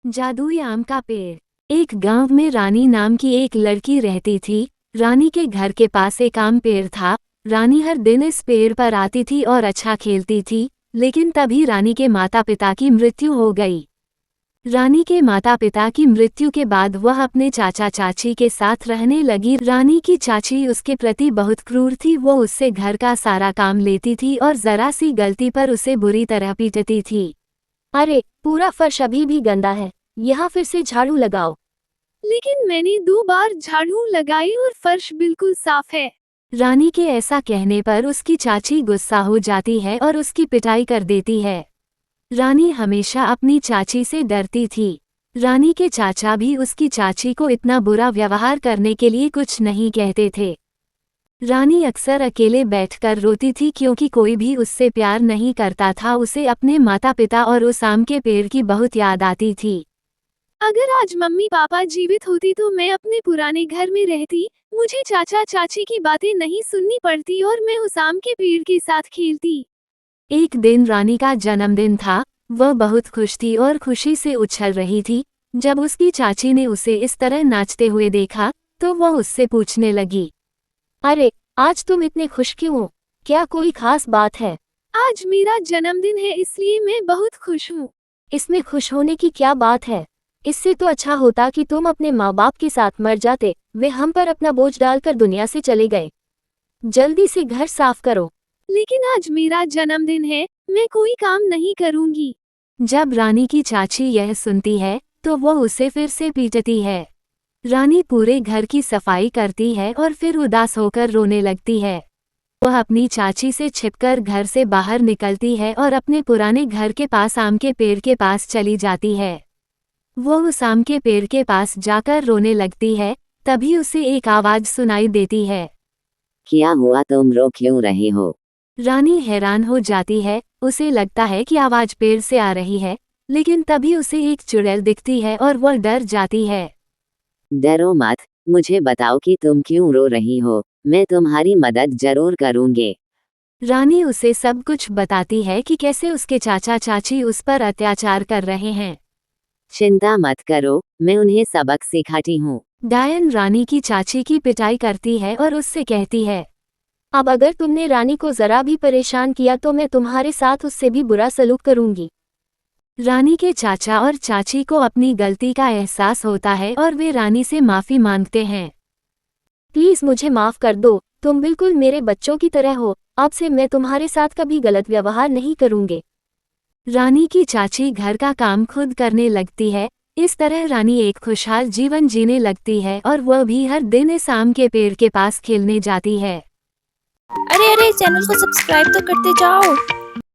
जादुई आम का पेड़। एक गांव में रानी नाम की एक लड़की रहती थी। रानी के घर के पास एक आम पेड़ था। रानी हर दिन इस पेड़ पर आती थी और अच्छा खेलती थी, लेकिन तभी रानी के माता पिता की मृत्यु हो गई। रानी के माता पिता की मृत्यु के बाद वह अपने चाचा चाची के साथ रहने लगी। रानी की चाची उसके प्रति बहुत क्रूर थी। वो उससे घर का सारा काम लेती थी और जरा सी गलती पर उसे बुरी तरह पीटती थी। अरे, पूरा फर्श अभी भी गंदा है, यहाँ फिर से झाड़ू लगाओ। लेकिन मैंने 2 बार झाड़ू लगाई और फर्श बिल्कुल साफ है। रानी के ऐसा कहने पर उसकी चाची गुस्सा हो जाती है और उसकी पिटाई कर देती है। रानी हमेशा अपनी चाची से डरती थी। रानी के चाचा भी उसकी चाची को इतना बुरा व्यवहार करने के लिए कुछ नहीं कहते थे। रानी अक्सर अकेले बैठकर रोती थी क्योंकि कोई भी उससे प्यार नहीं करता था। उसे अपने माता पिता और उस आम के पेड़ की बहुत याद आती थी। अगर आज मम्मी पापा जीवित होती तो मैं अपने पुराने घर में रहती। मुझे चाचा चाची की बातें नहीं सुननी पड़ती और मैं उस आम के पेड़ के साथ खेलती। एक दिन रानी का जन्मदिन था। वह बहुत खुश थी और खुशी से उछल रही थी। जब उसकी चाची ने उसे इस तरह नाचते हुए देखा तो वह उससे पूछने लगी, अरे, आज तुम इतने खुश क्यों हो? क्या कोई खास बात है? आज मेरा जन्मदिन है इसलिए मैं बहुत खुश हूँ। इसमें खुश होने की क्या बात है? इससे तो अच्छा होता कि तुम अपने माँ बाप के साथ मर जाते। वे हम पर अपना बोझ डालकर दुनिया से चले गए। जल्दी से घर साफ करो। लेकिन आज मेरा जन्मदिन है, मैं कोई काम नहीं करूँगी। जब रानी की चाची यह सुनती है तो वह उसे फिर से पीटती है। रानी पूरे घर की सफाई करती है और फिर उदास होकर रोने लगती है। वह अपनी चाची से छिपकर घर से बाहर निकलती है और अपने पुराने घर के पास आम के पेड़ के पास चली जाती है। वो उस आम के पेड़ के पास जाकर रोने लगती है। तभी उसे एक आवाज सुनाई देती है, क्या हुआ, तुम रो क्यों रहे हो? रानी हैरान हो जाती है। उसे लगता है कि आवाज पेड़ से आ रही है, लेकिन तभी उसे एक चुड़ैल दिखती है और वह डर जाती है। डरो मत, मुझे बताओ कि तुम क्यों रो रही हो। मैं तुम्हारी मदद जरूर करूँगी। रानी उसे सब कुछ बताती है कि कैसे उसके चाचा चाची उस पर अत्याचार कर रहे हैं। चिंता मत करो, मैं उन्हें सबक सिखाती हूँ। डायन रानी की चाची की पिटाई करती है और उससे कहती है, अब अगर तुमने रानी को जरा भी परेशान किया तो मैं तुम्हारे साथ उससे भी बुरा सलूक करूंगी। रानी के चाचा और चाची को अपनी गलती का एहसास होता है और वे रानी से माफी मांगते हैं। प्लीज मुझे माफ कर दो, तुम बिल्कुल मेरे बच्चों की तरह हो। अब से मैं तुम्हारे साथ कभी गलत व्यवहार नहीं करूंगी। रानी की चाची घर का काम खुद करने लगती है। इस तरह रानी एक खुशहाल जीवन जीने लगती है और वह भी हर दिन इस आम के पेड़ के पास खेलने जाती है। अरे चैनल को सब्सक्राइब तो करते जाओ।